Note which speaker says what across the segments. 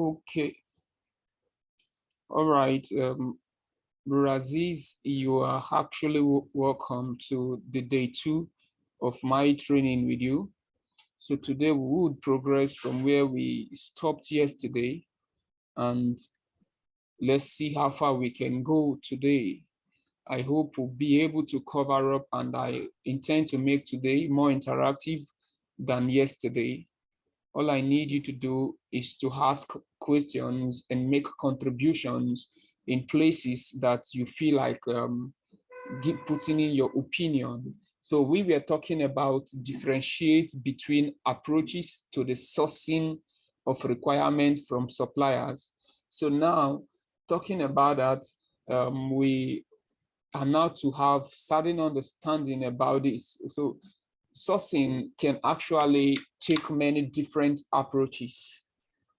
Speaker 1: Okay. All right. Raziz, you are actually welcome to the day 2 of my training with you. So today we would progress from where we stopped yesterday, and let's see how far we can go today. I hope we'll be able to cover up, and I intend to make today more interactive than yesterday. All I need you to do is to ask questions and make contributions in places that you feel like putting in your opinion. So we were talking about differentiate between approaches to the sourcing of requirements from suppliers. So now talking about that, we are now to have certain understanding about this. So sourcing can actually take many different approaches.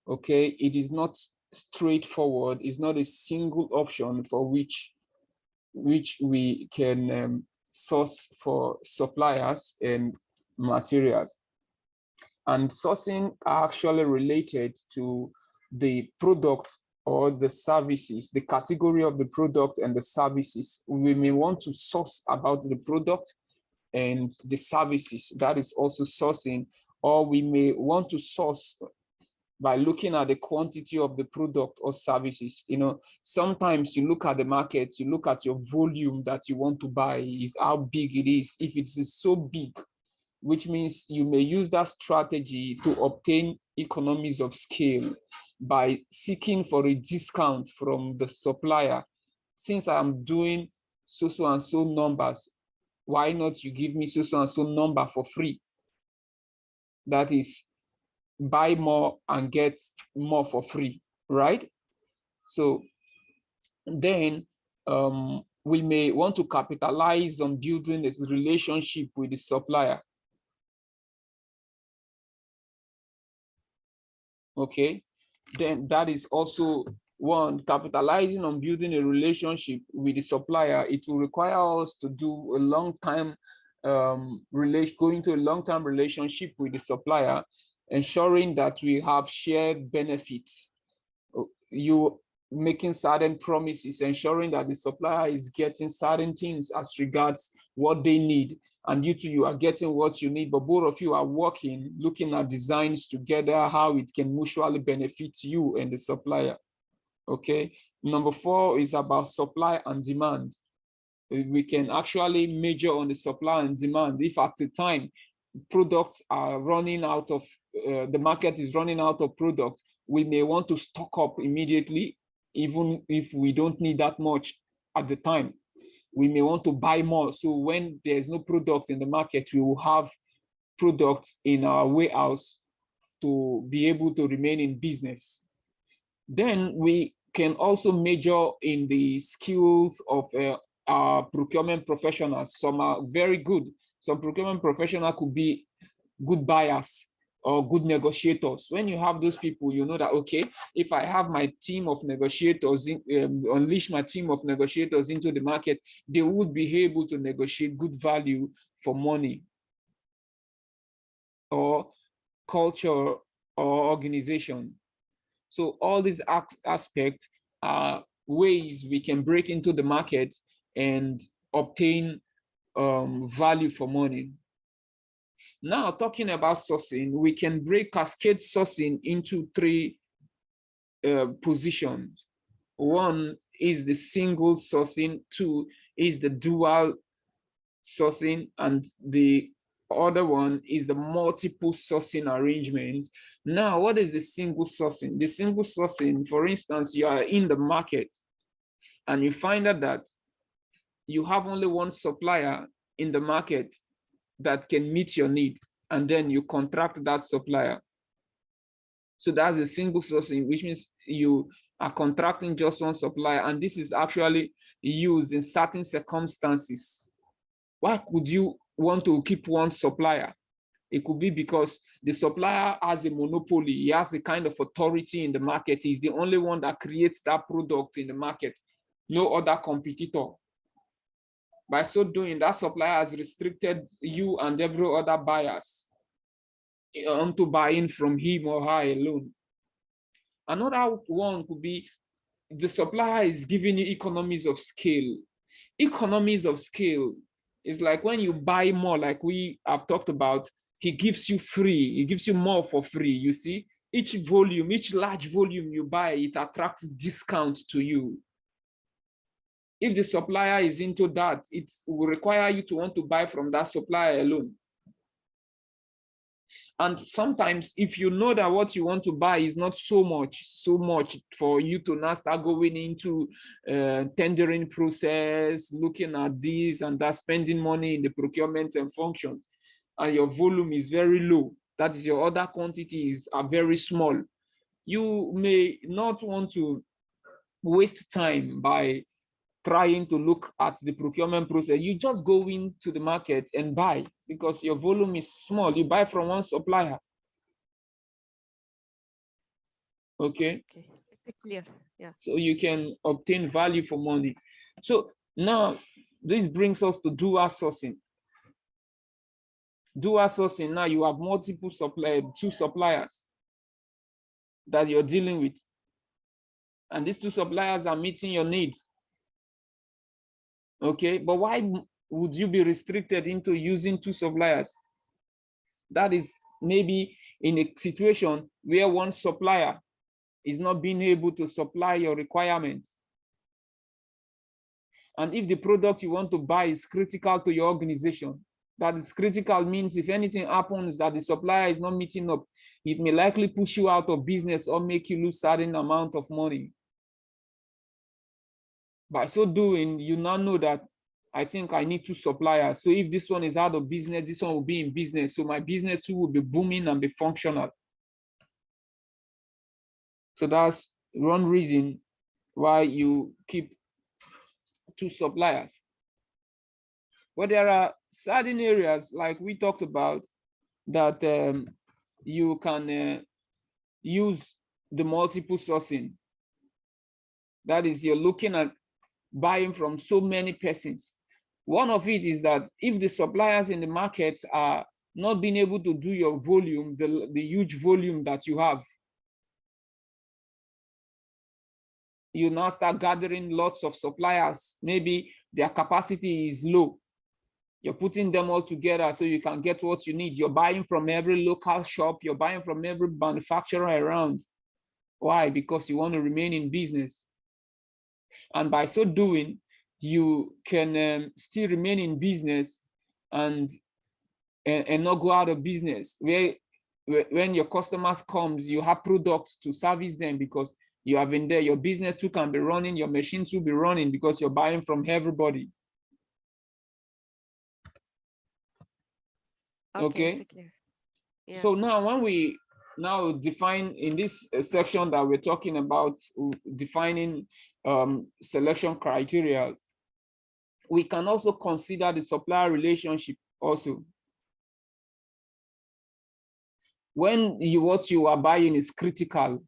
Speaker 1: Okay, it is not straightforward. It's not a single option for which we can source for suppliers and materials. And sourcing are actually related to the product or the services, the category of the product and the services. We may want to source about the product and the services, that is also sourcing, or we may want to source by looking at the quantity of the product or services. You know, sometimes you look at the market, you look at your volume that you want to buy, is how big it is. If it is so big, which means you may use that strategy to obtain economies of scale by seeking for a discount from the supplier. Since I'm doing so and so numbers, why not you give me so and so number for free? That is, buy more and get more for free, right? So then we may want to capitalize on building a relationship with the supplier. Okay, then that is also one, capitalizing on building a relationship with the supplier. It will require us to do a long-time going to a long-term relationship with the supplier, ensuring that we have shared benefits. You making certain promises, ensuring that the supplier is getting certain things as regards what they need, and you are getting what you need, but both of you are working, looking at designs together, how it can mutually benefit you and the supplier. Okay. Number 4 is about supply and demand. We can actually measure on the supply and demand. If at the time products are running out of, the market is running out of products, we may want to stock up immediately, even if we don't need that much at the time. We may want to buy more. So when there's no product in the market, we will have products in our warehouse to be able to remain in business. Then we can also measure in the skills of our procurement professionals. Some are very good. Some procurement professionals could be good buyers or good negotiators. When you have those people, you know that, okay, if I have my team of negotiators, unleash my team of negotiators into the market, they would be able to negotiate good value for money or culture or organization. So all these aspects are ways we can break into the market and obtain value for money. Now, talking about sourcing, we can break cascade sourcing into 3 positions. 1 is the single sourcing, 2 is the dual sourcing, and the other one is the multiple sourcing arrangement. Now, what is the single sourcing? The single sourcing, for instance, you are in the market and you find out that you have only one supplier in the market that can meet your need, and then you contract that supplier. So that's a single sourcing, which means you are contracting just one supplier, and this is actually used in certain circumstances. Why would you want to keep one supplier? It could be because the supplier has a monopoly. He has a kind of authority in the market. He's the only one that creates that product in the market. No other competitor. By so doing, that supplier has restricted you and every other buyers onto buying from him or her alone. Another one could be the supplier is giving you economies of scale. Economies of scale is like when you buy more, like we have talked about, he gives you free, he gives you more for free. You see, each volume, each large volume you buy, it attracts discount to you. If the supplier is into that, it will require you to want to buy from that supplier alone. And sometimes if you know that what you want to buy is not so much for you to now start going into tendering process, looking at this and that, spending money in the procurement and functions, and your volume is very low, that is your other quantities are very small, you may not want to waste time by trying to look at the procurement process. You just go into the market and buy because your volume is small. You buy from one supplier. Okay.
Speaker 2: It's clear. Yeah.
Speaker 1: So you can obtain value for money. So now this brings us to dual sourcing. Dual sourcing, now you have multiple suppliers, 2 suppliers that you're dealing with. And these 2 suppliers are meeting your needs. Okay, but why would you be restricted into using 2 suppliers? That is maybe in a situation where one supplier is not being able to supply your requirements. And if the product you want to buy is critical to your organization, that is critical means if anything happens that the supplier is not meeting up, it may likely push you out of business or make you lose certain amount of money. By so doing, you now know that I think I need 2 suppliers. So if this one is out of business, this one will be in business. So my business too will be booming and be functional. So that's one reason why you keep 2 suppliers. But there are certain areas like we talked about that you can use the multiple sourcing. That is, you're looking at buying from so many persons. One of it is that if the suppliers in the market are not being able to do your volume, the huge volume that you have, you now start gathering lots of suppliers. Maybe their capacity is low. You're putting them all together so you can get what you need. You're buying from every local shop. You're buying from every manufacturer around. Why? Because you want to remain in business. And by so doing, you can still remain in business and not go out of business. When your customers comes, you have products to service them because you have been there. Your business too can be running. Your machines will be running because you're buying from everybody. Okay.
Speaker 2: Yeah.
Speaker 1: So now when we now define in this section that we're talking about defining selection criteria, we can also consider the supplier relationship also. When what you are buying is critical,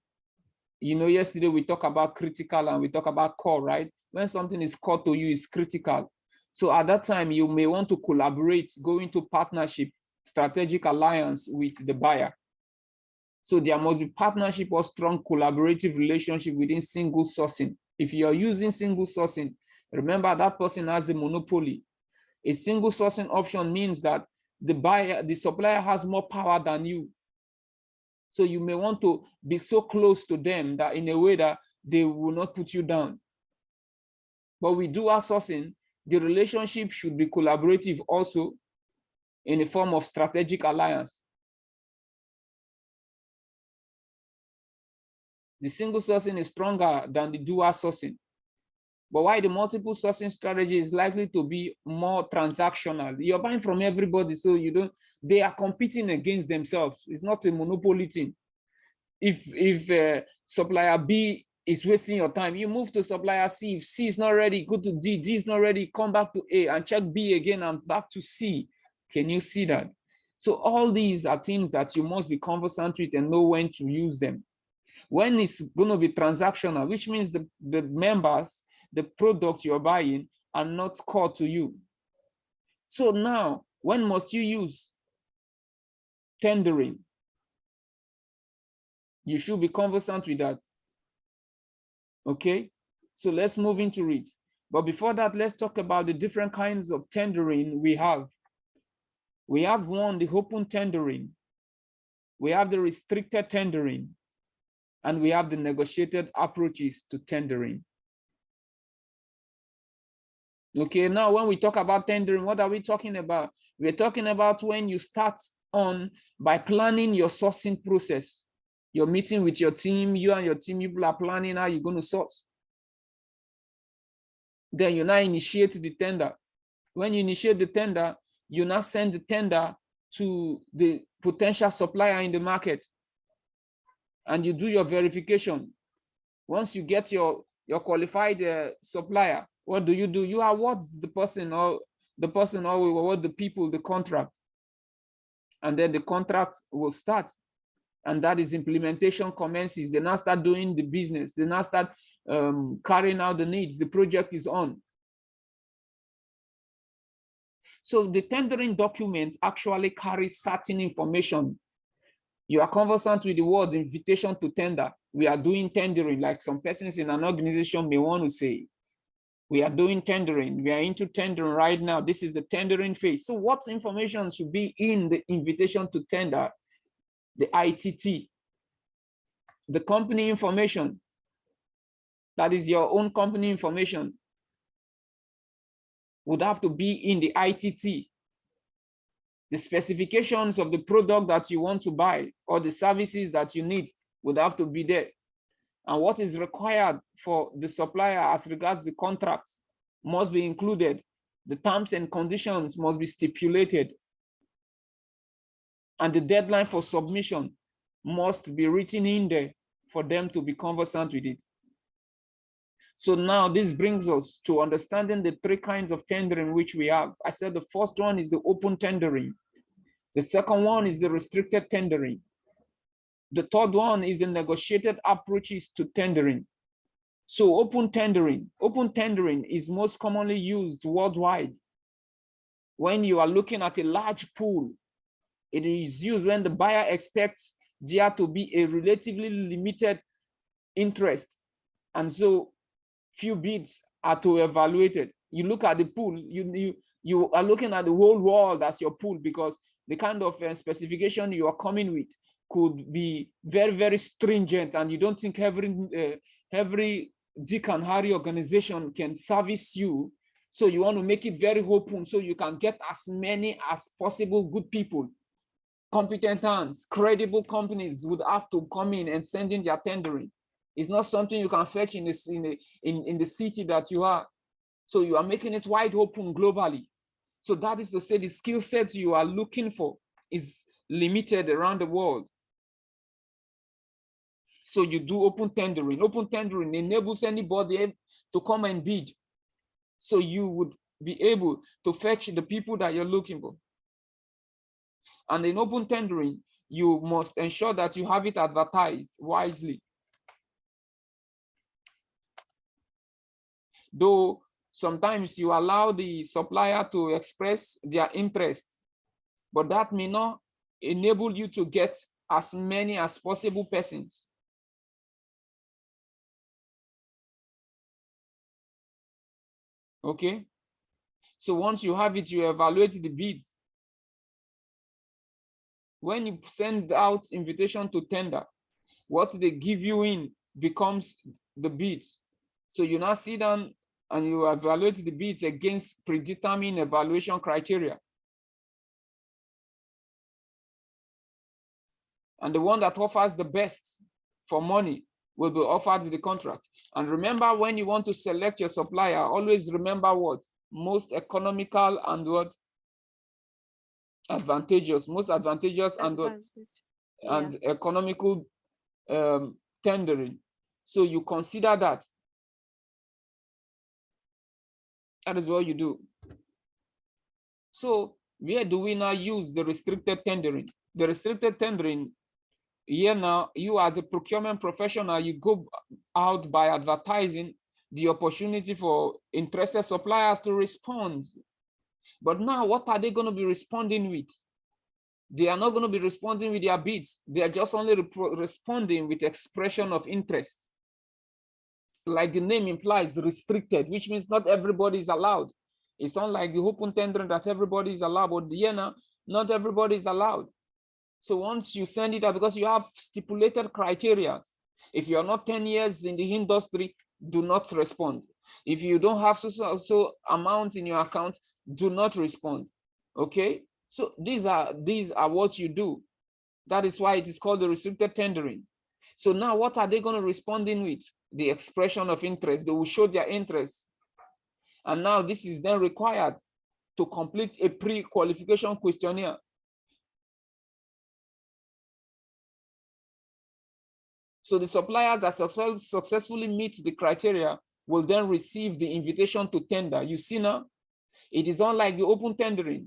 Speaker 1: you know, yesterday we talked about critical and we talked about core, right? When something is core to you, is critical. So at that time, you may want to collaborate, go into partnership, strategic alliance with the buyer. So there must be partnership or strong collaborative relationship within single sourcing. If you're using single sourcing, remember that person has a monopoly. A single sourcing option means that the supplier has more power than you. So you may want to be so close to them that in a way that they will not put you down. But with dual sourcing, the relationship should be collaborative also in a form of strategic alliance. The single sourcing is stronger than the dual sourcing. But why the multiple sourcing strategy is likely to be more transactional. You're buying from everybody, so they are competing against themselves. It's not a monopoly thing. If supplier B is wasting your time, you move to supplier C. If C is not ready, go to D. D is not ready, come back to A and check B again and back to C. Can you see that? So all these are things that you must be conversant with and know when to use them. When it's going to be transactional, which means the members, the product you're buying are not core to you. So now, when must you use tendering? You should be conversant with that. Okay, so let's move into it. But before that, let's talk about the different kinds of tendering we have. We have one, the open tendering. We have the restricted tendering. And we have the negotiated approaches to tendering. Okay, now when we talk about tendering, what are we talking about? We're talking about when you start on by planning your sourcing process. You're meeting with your team, you and your team people are planning how you're going to source. Then you now initiate the tender. When you initiate the tender, you now send the tender to the potential supplier in the market. And you do your verification. Once you get your qualified supplier, what do? You award the person or what the people the contract, and then the contract will start, and that is implementation commences. They now start doing the business. They now start carrying out the needs. The project is on. So the tendering document actually carries certain information. You are conversant with the word invitation to tender. We are doing tendering, like some persons in an organization may want to say. We are doing tendering. We are into tendering right now. This is the tendering phase. So what information should be in the invitation to tender? The ITT, the company information. That is your own company information would have to be in the ITT. The specifications of the product that you want to buy or the services that you need would have to be there. And what is required for the supplier as regards the contract must be included. The terms and conditions must be stipulated. And the deadline for submission must be written in there for them to be conversant with it. So now this brings us to understanding the three kinds of tendering which we have. I said the first one is the open tendering. The second one is the restricted tendering. The third one is the negotiated approaches to tendering. So open tendering is most commonly used worldwide. When you are looking at a large pool, it is used when the buyer expects there to be a relatively limited interest. And so few bids are to evaluate it. You look at the pool, you are looking at the whole world as your pool, because the kind of specification you are coming with could be very, very stringent, and you don't think every Dick and Harry organization can service you. So you want to make it very open so you can get as many as possible good people, competent hands, credible companies would have to come in and send in their tendering. It's not something you can fetch in the city that you are. So you are making it wide open globally. So that is to say the skill sets you are looking for is limited around the world. So you do open tendering. Open tendering enables anybody to come and bid. So you would be able to fetch the people that you're looking for. And in open tendering, you must ensure that you have it advertised wisely. Though sometimes you allow the supplier to express their interest, but that may not enable you to get as many as possible persons. Okay, so once you have it, you evaluate the bids. When you send out invitation to tender, what they give you in becomes the bids. So you now sit down and you evaluate the bids against predetermined evaluation criteria. And the one that offers the best for money will be offered the contract. And remember, when you want to select your supplier, always remember what? Most economical and what? Advantageous, most advantageous and what? And economical tendering. So you consider that. That is what you do. So where do we now use the restricted tendering? The restricted tendering, here now, you as a procurement professional, you go out by advertising the opportunity for interested suppliers to respond. But now what are they going to be responding with? They are not going to be responding with their bids. They are just only responding with expression of interest. like the name implies, restricted, which means not everybody is allowed. It's not like the open tendering that everybody is allowed, but now, not everybody is allowed. So once you send it out, because you have stipulated criteria, if you're not 10 years in the industry, do not respond. If you don't have so amount in your account, do not respond. Okay, so these are what you do. That is why it is called the restricted tendering. So now what are they going to respond in with? The expression of interest. They will show their interest. And now this is then required to complete a pre-qualification questionnaire. So the suppliers that successfully meet the criteria will then receive the invitation to tender. You see now, it is unlike the open tendering.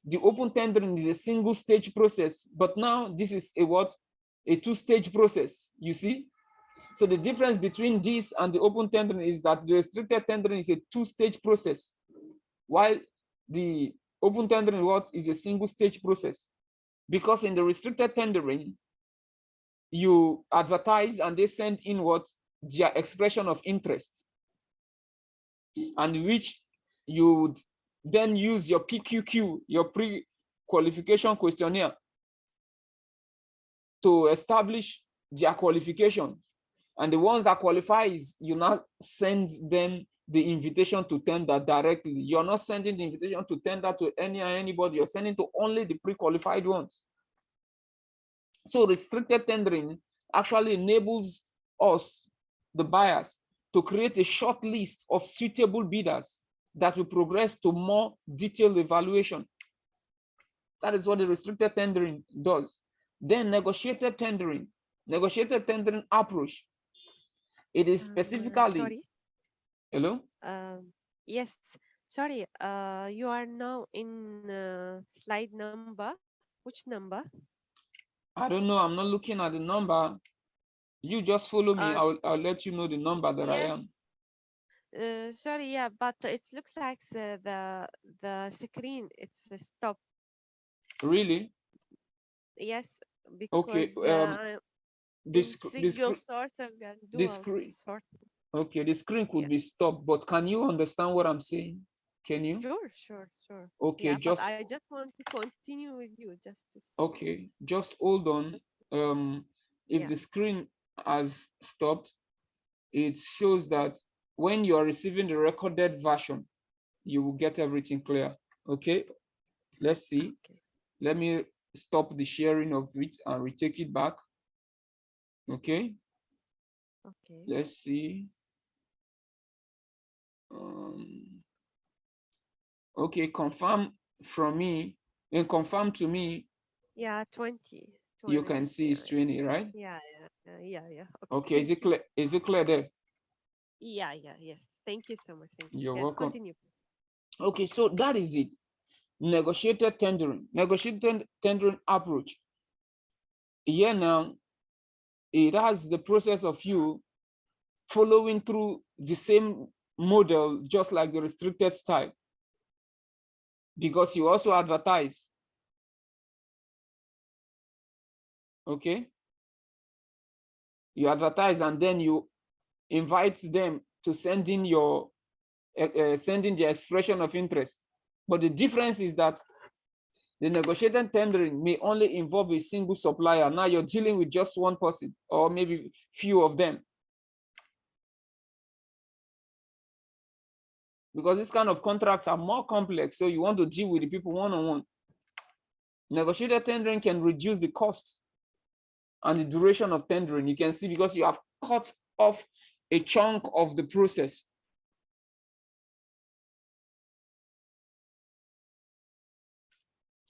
Speaker 1: The open tendering is a single stage process, but now this is a what? A two-stage process, you see? So the difference between this and the open tendering is that the restricted tendering is a two-stage process, while the open tendering is a single-stage process. Because in the restricted tendering, you advertise and they send in their expression of interest, and which you then use your PQQ, your pre-qualification questionnaire, to establish their qualification. And the ones that qualifies, you now send them the invitation to tender directly. You're not sending the invitation to tender to anybody. You're sending to only the pre-qualified ones. So restricted tendering actually enables us, the buyers, to create a short list of suitable bidders that will progress to more detailed evaluation. That is what the restricted tendering does. Then negotiated tendering approach. It is specifically.
Speaker 2: Sorry.
Speaker 1: Hello?
Speaker 2: Yes. Sorry. You are now in slide number. Which number?
Speaker 1: I don't know. I'm not looking at the number. You just follow me. I'll let you know the number that
Speaker 2: yes.
Speaker 1: I am.
Speaker 2: Sorry, yeah, but it looks like the screen it's stopped.
Speaker 1: Really?
Speaker 2: Yes, because
Speaker 1: okay.
Speaker 2: single sorter and dual sorter.
Speaker 1: Okay, the screen could be stopped, but can you understand what I'm saying? Can you?
Speaker 2: Sure.
Speaker 1: Okay,
Speaker 2: yeah, but I just want to continue with you just to see.
Speaker 1: Okay, just hold on. If the screen has stopped, it shows that when you are receiving the recorded version, you will get everything clear. Okay, let's see.
Speaker 2: Okay.
Speaker 1: Let me stop the sharing of it and retake it back. Okay.
Speaker 2: Okay.
Speaker 1: Let's see. Okay, confirm from me and confirm to me.
Speaker 2: Yeah, 20.
Speaker 1: You can see it's 20, right?
Speaker 2: Yeah.
Speaker 1: Okay, is it clear? Is it clear there?
Speaker 2: Yes. Thank you so much. Thank you.
Speaker 1: You're welcome.
Speaker 2: Continue.
Speaker 1: Okay, so that is it. Negotiated tendering approach. Here now, it has the process of you following through the same model, just like the restricted style, because you also advertise. Okay, you advertise and then you invite them to send in your sending the expression of interest. But the difference is that the negotiated tendering may only involve a single supplier. Now you're dealing with just one person or maybe few of them. Because this kind of contracts are more complex, so you want to deal with the people one-on-one. Negotiated tendering can reduce the cost and the duration of tendering. You can see because you have cut off a chunk of the process.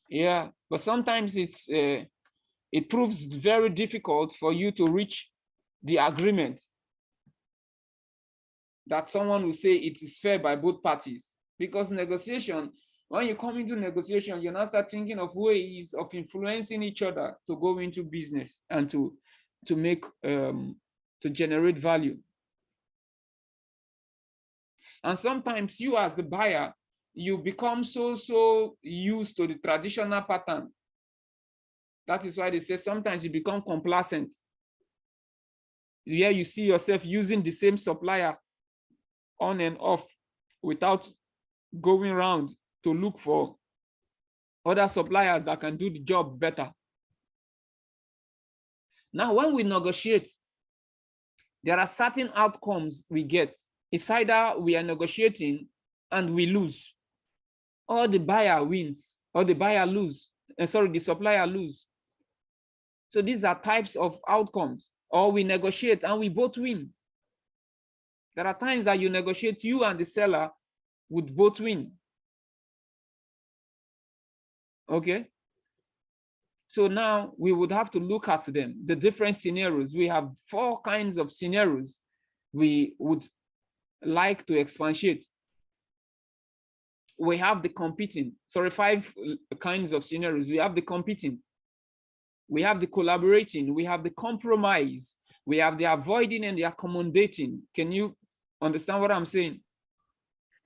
Speaker 1: Yeah, but sometimes it proves very difficult for you to reach the agreement that someone will say it is fair by both parties. Because negotiation, when you come into negotiation, you now start thinking of ways of influencing each other to go into business and to make to generate value. And sometimes you as the buyer, you become so used to the traditional pattern. That is why they say sometimes you become complacent. where you see yourself using the same supplier on and off without going around to look for other suppliers that can do the job better. Now, when we negotiate, there are certain outcomes we get. It's either we are negotiating and we lose, or the buyer wins, or the buyer lose. The supplier lose. So these are types of outcomes. Or we negotiate and we both win. There are times that you negotiate, you and the seller would both win. Okay. So now we would have to look at them, the different scenarios. We have 4 kinds of scenarios we would like to expatiate. We have the competing, 5 kinds of scenarios. We have the competing, we have the collaborating, we have the compromise, we have the avoiding and the accommodating. Can you understand what I'm saying?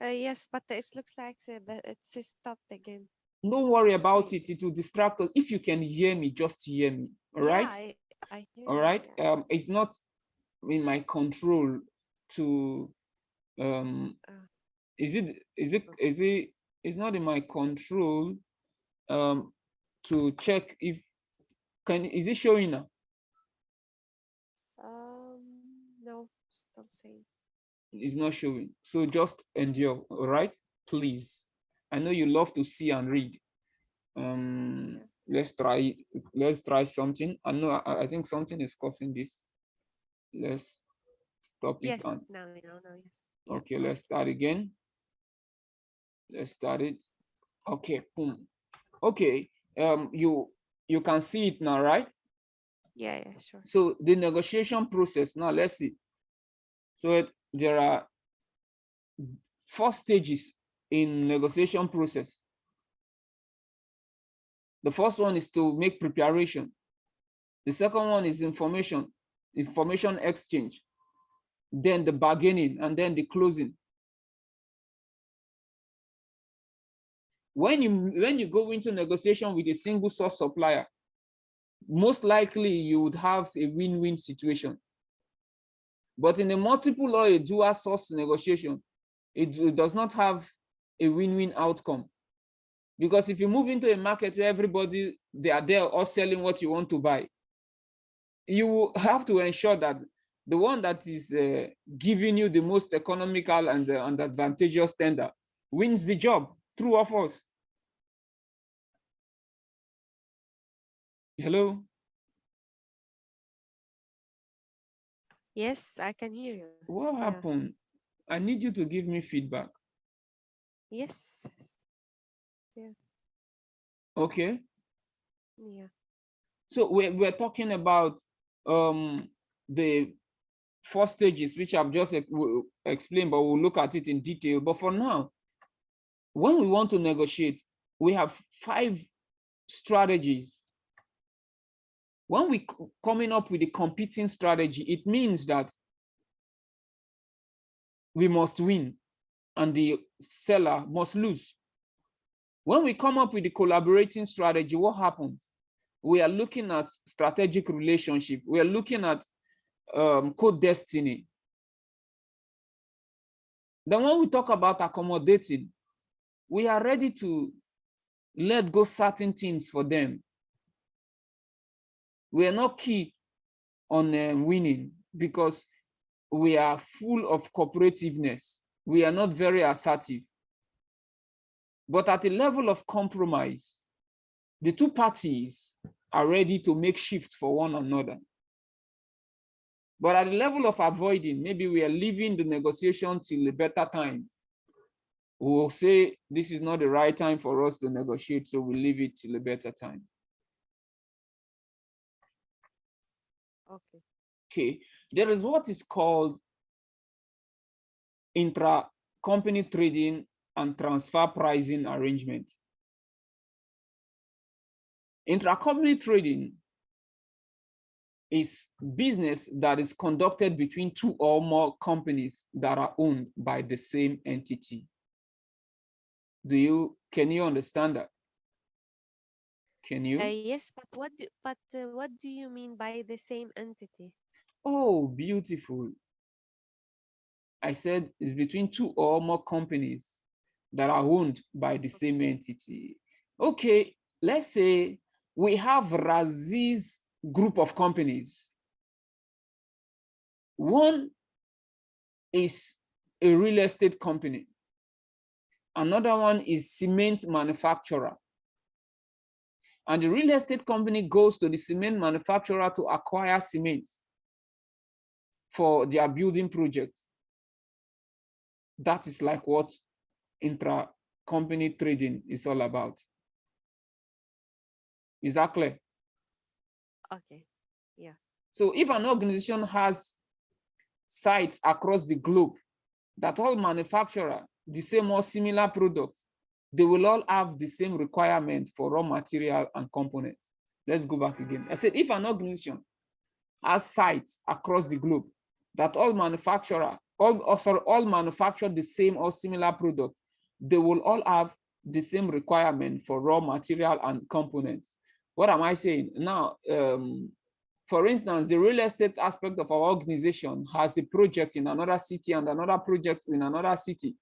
Speaker 2: Yes, but it looks like it's stopped again.
Speaker 1: Don't worry about it. It will distract us. If you can hear me, just hear me. All right.
Speaker 2: Yeah, I hear
Speaker 1: all right.
Speaker 2: you, yeah.
Speaker 1: It's not in my control to it's not in my control to check if is it showing now?
Speaker 2: No, still same.
Speaker 1: It's not showing. So just endure. All right, please. I know you love to see and read. Let's try something. I think something is causing this. Let's stop it.
Speaker 2: Yes, now, yes. Yeah.
Speaker 1: Okay, let's start again. Let's start it. Okay, boom. Okay, you can see it now, right?
Speaker 2: Yeah, sure.
Speaker 1: So the negotiation process, now let's see. So there are 4 stages in negotiation process. The first one is to make preparation. The second one is information exchange, then the bargaining, and then the closing. When you go into negotiation with a single source supplier, most likely you would have a win-win situation. But in a multiple or a dual source negotiation, it does not have a win-win outcome. Because if you move into a market where everybody, they are there all selling what you want to buy, you have to ensure that the one that is giving you the most economical and advantageous tender wins the job. True or false? Hello?
Speaker 2: Yes, I can hear you.
Speaker 1: What happened? I need you to give me feedback.
Speaker 2: Yes. Yeah.
Speaker 1: Okay.
Speaker 2: Yeah.
Speaker 1: So we're talking about the 4 stages, which I've just explained, but we'll look at it in detail. But for now, when we want to negotiate, we have 5 strategies. When we coming up with a competing strategy, it means that we must win and the seller must lose. When we come up with the collaborating strategy, what happens? We are looking at strategic relationship. We are looking at co-destiny. Then when we talk about accommodating, we are ready to let go certain things for them. We are not key on winning because we are full of cooperativeness. We are not very assertive. But at the level of compromise, the 2 parties are ready to make shifts for one another. But at the level of avoiding, maybe we are leaving the negotiation till a better time. We'll say this is not the right time for us to negotiate, so we'll leave it till a better time.
Speaker 2: Okay.
Speaker 1: Okay, there is what is called intra-company trading and transfer pricing arrangement. Intra-company trading is business that is conducted between 2 or more companies that are owned by the same entity. Can you understand that? Can you?
Speaker 2: Yes, but what do you mean by the same entity?
Speaker 1: Oh, beautiful. I said it's between two or more companies that are owned by the same entity. Okay, let's say we have Razi's group of companies. One is a real estate company. Another one is cement manufacturer. And the real estate company goes to the cement manufacturer to acquire cement for their building project. That is like what intra-company trading is all about. Is that clear?
Speaker 2: Okay. Yeah.
Speaker 1: So if an organization has sites across the globe that all manufacture the same or similar products, they will all have the same requirement for raw material and components. Let's go back again. I said if an organization has sites across the globe that all manufacture the same or similar products, they will all have the same requirement for raw material and components. What am I saying? Now, for instance, the real estate aspect of our organization has a project in another city and another project in another city,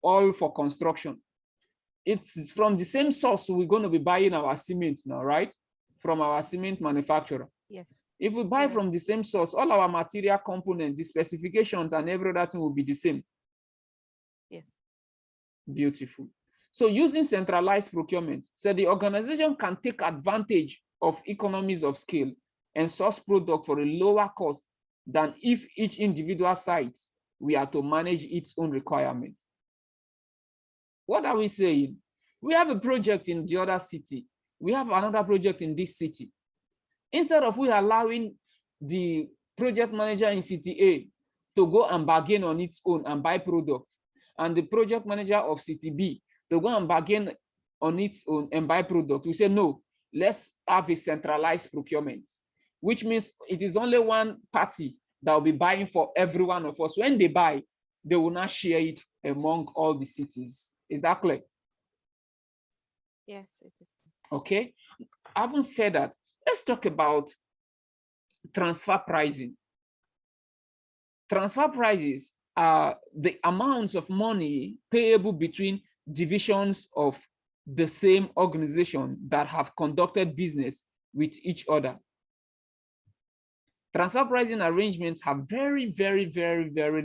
Speaker 1: all for construction. It's from the same source we're going to be buying our cement now, right? From our cement manufacturer.
Speaker 2: Yes.
Speaker 1: If we buy from the same source, all our material components, the specifications and every other thing will be the same.
Speaker 2: Yeah.
Speaker 1: Beautiful. So using centralized procurement, so the organization can take advantage of economies of scale and source product for a lower cost than if each individual site we are to manage its own requirement. What are we saying? We have a project in the other city. We have another project in this city. Instead of we allowing the project manager in city A to go and bargain on its own and buy product, and the project manager of city B to go and bargain on its own and buy product, we say, no, let's have a centralized procurement, which means it is only one party that will be buying for every one of us. When they buy, they will not share it among all the cities. Is that clear?
Speaker 2: Yes, it is.
Speaker 1: Okay. Having said that, let's talk about transfer pricing. Transfer prices are the amounts of money payable between divisions of the same organization that have conducted business with each other. Transfer pricing arrangements have very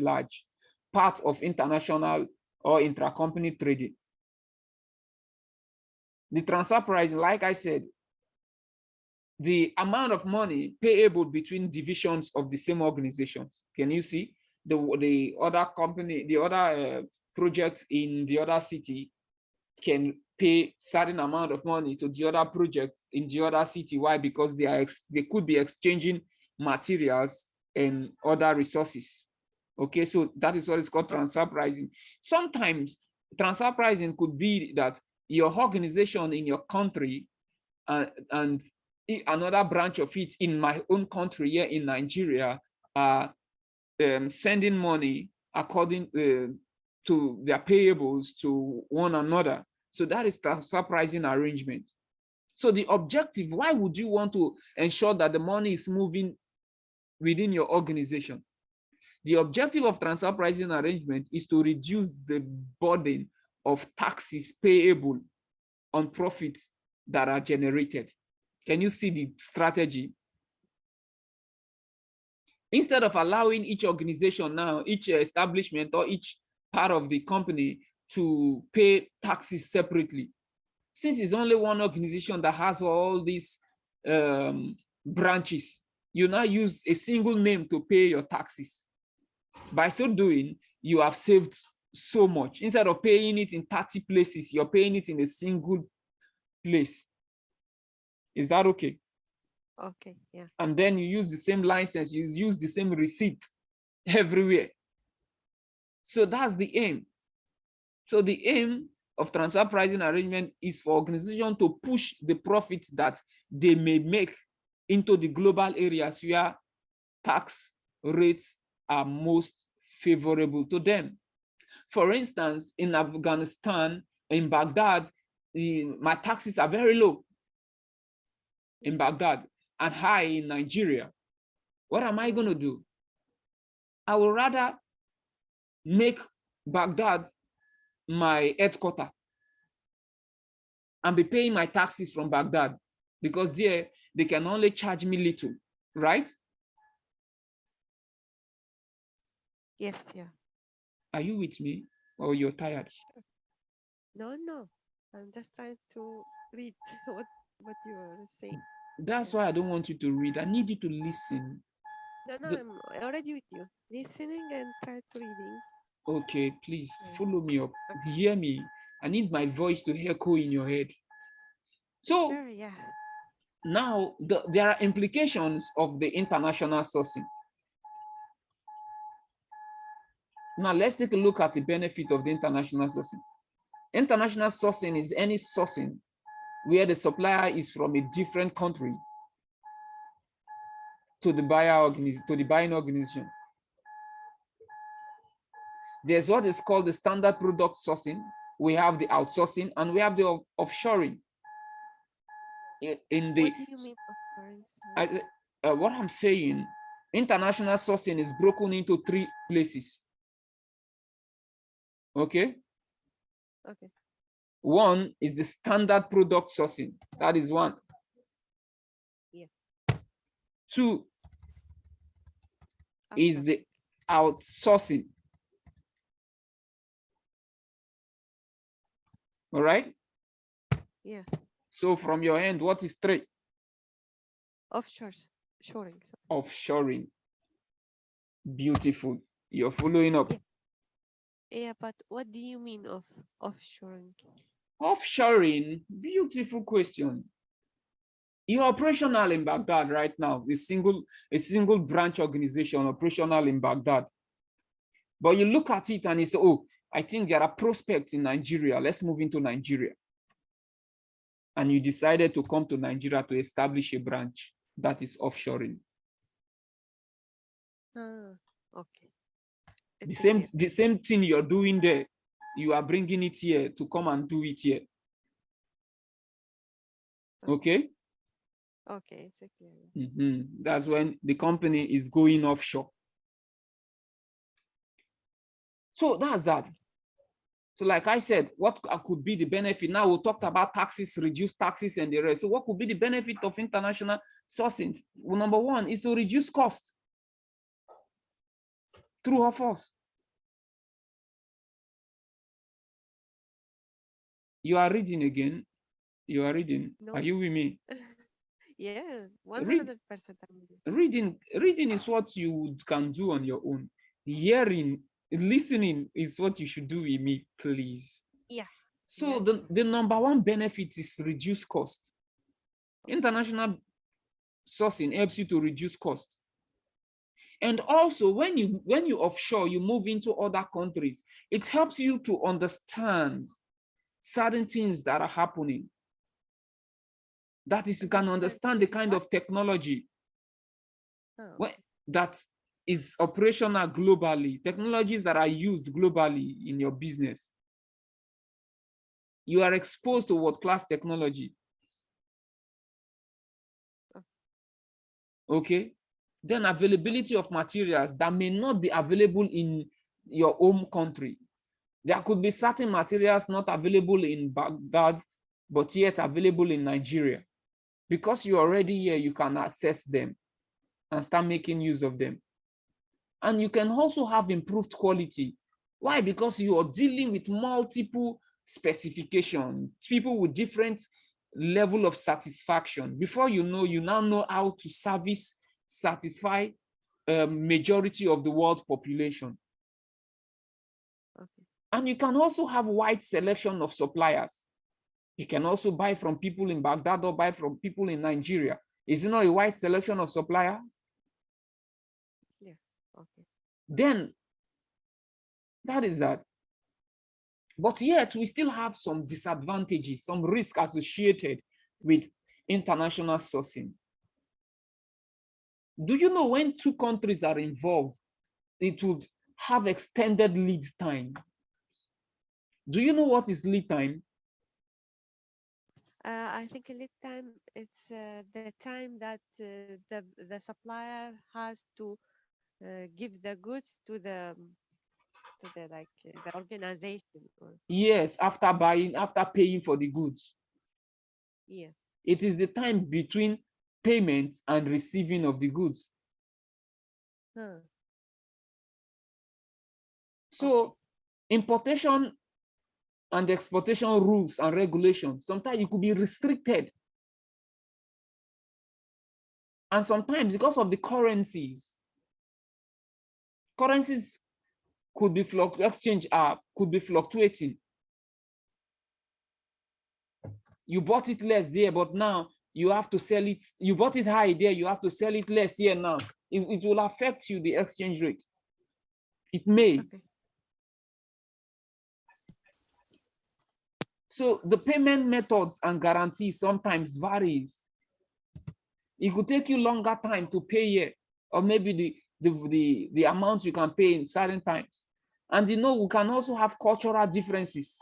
Speaker 1: large part of international or intra-company trading. The transfer price, like I said, the amount of money payable between divisions of the same organizations. Can you see the other company, the other project in the other city can pay certain amount of money to the other project in the other city? Why? Because they could be exchanging materials and other resources. Okay, so that is what is called transfer pricing. Sometimes transfer pricing could be that your organization in your country and another branch of it in my own country here in Nigeria are sending money according to their payables to one another. So that is transfer pricing arrangement. So the objective, why would you want to ensure that the money is moving within your organization? The objective of transfer pricing arrangement is to reduce the burden of taxes payable on profits that are generated. Can you see the strategy? Instead of allowing each organization now, each establishment or each part of the company to pay taxes separately, since it's only one organization that has all these branches, you now use a single name to pay your taxes. By so doing, you have saved so much. Instead of paying it in 30 places, you're paying it in a single place. Is that okay?
Speaker 2: Okay, yeah.
Speaker 1: And then you use the same license, you use the same receipt everywhere. So that's the aim. So the aim of transfer pricing arrangement is for organization to push the profits that they may make into the global areas where tax rates are most favorable to them. For instance, in Afghanistan, in Baghdad, my taxes are very low in Baghdad and high in Nigeria. What am I going to do? I would rather make Baghdad my headquarters and be paying my taxes from Baghdad, because there they can only charge me little, right?
Speaker 2: Yes, yeah.
Speaker 1: Are you with me, or you're tired?
Speaker 2: Sure. No. I'm just trying to read what you are saying.
Speaker 1: That's why I don't want you to read. I need you to listen.
Speaker 2: No, I'm already with you, listening and try to reading.
Speaker 1: Okay, please
Speaker 2: Yeah.
Speaker 1: follow me up.
Speaker 2: Okay.
Speaker 1: Hear me. I need my voice to echo in your head. So
Speaker 2: Sure, yeah.
Speaker 1: now there are implications of the international sourcing. Now let's take a look at the benefit of the international sourcing. International sourcing is any sourcing where the supplier is from a different country to the buying organization. There's what is called the standard product sourcing. We have the outsourcing, and we have the offshoring.
Speaker 2: What do you mean offshoring? Sorry.
Speaker 1: What I'm saying, international sourcing is broken into 3 places. Okay.
Speaker 2: Okay.
Speaker 1: One is the standard product sourcing. That is one.
Speaker 2: Yeah.
Speaker 1: 2 is the outsourcing. All right.
Speaker 2: Yeah.
Speaker 1: So from your end, what is 3?
Speaker 2: Shoring. Sorry.
Speaker 1: Offshoring. Beautiful. You're following up.
Speaker 2: Yeah, but what do you mean of offshoring?
Speaker 1: Offshoring, beautiful question. You're operational in Baghdad right now, a single branch organization operational in Baghdad. But you look at it and you say, oh, I think there are prospects in Nigeria. Let's move into Nigeria. And you decided to come to Nigeria to establish a branch. That is offshoring.
Speaker 2: Okay.
Speaker 1: The same thing you're doing there, you are bringing it here to come and do it here. Okay?
Speaker 2: Okay, it's clear.
Speaker 1: That's when the company is going offshore. So that's that. So like I said, what could be the benefit? Now we talked about taxes, reduce taxes and the rest. So what could be the benefit of international sourcing? Well, number 1 is to reduce cost. True or false? You are reading again. You are reading.
Speaker 2: No.
Speaker 1: Are you with me?
Speaker 2: Yeah, 100%.
Speaker 1: Reading is what you can do on your own. Hearing, listening is what you should do with me, please.
Speaker 2: Yeah.
Speaker 1: So the number 1 benefit is reduce cost. International sourcing helps you to reduce cost. And also when you offshore, you move into other countries, it helps you to understand certain things that are happening. That is, you can understand the kind of technology that is operational globally, technologies that are used globally in your business. You are exposed to world-class technology. Okay. Then availability of materials that may not be available in your home country. There could be certain materials not available in Baghdad, but yet available in Nigeria. Because you're already here, you can access them and start making use of them. And you can also have improved quality. Why? Because you are dealing with multiple specifications, people with different level of satisfaction. Before you know, you now know how to satisfy a majority of the world population. And you can also have wide selection of suppliers. You can also buy from people in Baghdad or buy from people in Nigeria. Is it not a wide selection of suppliers?
Speaker 2: Yeah. Okay.
Speaker 1: Then that is that. But yet we still have some disadvantages, some risk associated with international sourcing. Do you know when 2 countries are involved, it would have extended lead time? Do you know what is lead time?
Speaker 2: I think lead time, it's the time that the supplier has to give the goods to the like the organization or
Speaker 1: Yes, after buying, after paying for the goods.
Speaker 2: yeah.
Speaker 1: It is the time between payment and receiving of the goods.
Speaker 2: Huh. Okay.
Speaker 1: So importation and exportation rules and regulations, sometimes it could be restricted. And sometimes because of the currencies could be exchange could be fluctuating. You bought it less there, but now you have to sell it. You bought it high there, you have to sell it less here now. It will affect you, the exchange rate. It may.
Speaker 2: Okay.
Speaker 1: So the payment methods and guarantees sometimes varies. It could take you longer time to pay here, or maybe the amount you can pay in certain times. And we can also have cultural differences.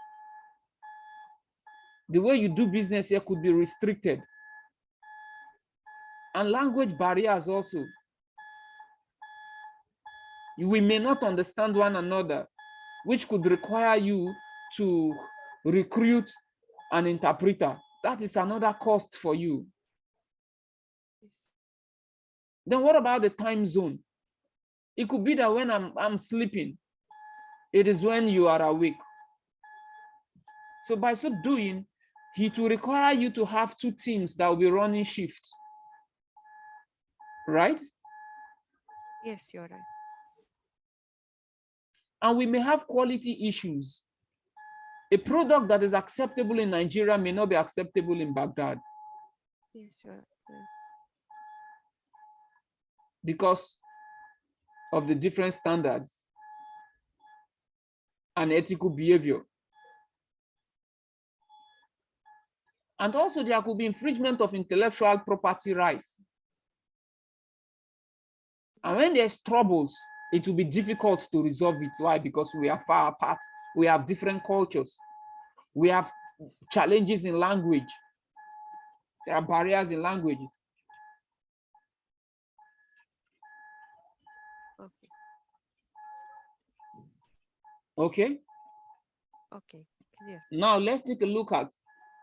Speaker 1: The way you do business here could be restricted. And language barriers also. We may not understand one another, which could require you to recruit an interpreter. That is another cost for you.
Speaker 2: Yes.
Speaker 1: Then what about the time zone? It could be that when I'm sleeping, it is when you are awake. So by so doing, it will require you to have two teams that will be running shifts, right?
Speaker 2: Yes, you're right.
Speaker 1: And we may have quality issues. A product that is acceptable in Nigeria may not be acceptable in Baghdad
Speaker 2: Yes, you're right.
Speaker 1: because of the different standards and ethical behavior. And also there could be infringement of intellectual property rights. And when there's troubles, it will be difficult to resolve it. Why? Because we are far apart. We have different cultures. We have
Speaker 2: Yes.
Speaker 1: challenges in language. There are barriers in languages.
Speaker 2: Okay.
Speaker 1: Okay.
Speaker 2: Okay. Clear.
Speaker 1: Now let's take a look at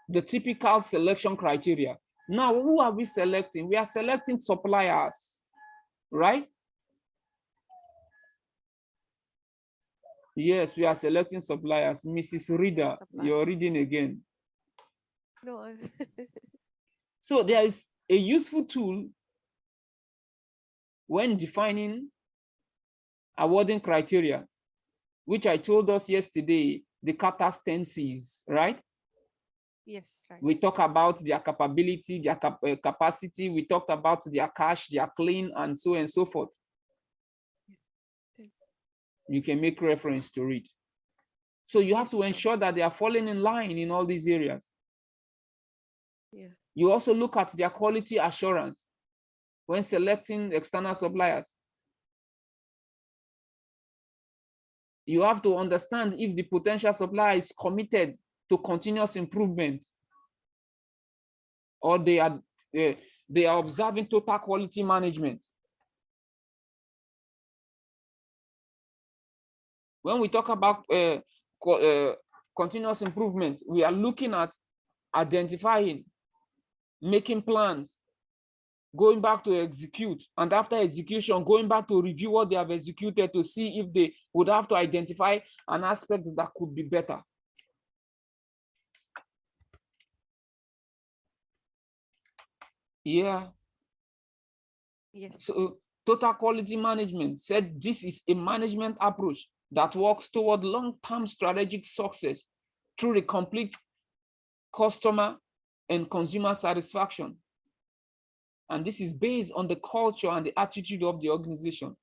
Speaker 1: the typical selection criteria. Now, who are we selecting? We are selecting suppliers, right? Yes, we are selecting suppliers. Mrs.
Speaker 2: Yes,
Speaker 1: Reader,
Speaker 2: supply.
Speaker 1: you're reading again.
Speaker 2: No,
Speaker 1: So there is a useful tool when defining awarding criteria, which I told us yesterday, the kata stances, right?
Speaker 2: yes, right.
Speaker 1: We talk about their capability, their capacity. We talked about their cash, their clean, and so on and so forth.
Speaker 2: Yeah.
Speaker 1: You can make reference to it. So you have
Speaker 2: Yes,
Speaker 1: to
Speaker 2: sure.
Speaker 1: ensure that they are falling in line in all these areas.
Speaker 2: Yeah.
Speaker 1: You also look at their quality assurance when selecting external suppliers. You have to understand if the potential supplier is committed to continuous improvement, or they are observing total quality management. When we talk about continuous improvement, we are looking at identifying, making plans, going back to execute, and after execution, going back to review what they have executed to see if they would have to identify an aspect that could be better. Yeah.
Speaker 2: Yes.
Speaker 1: So total quality management said this is a management approach that works toward long-term strategic success through the complete customer and consumer satisfaction. And this is based on the culture and the attitude of the organization.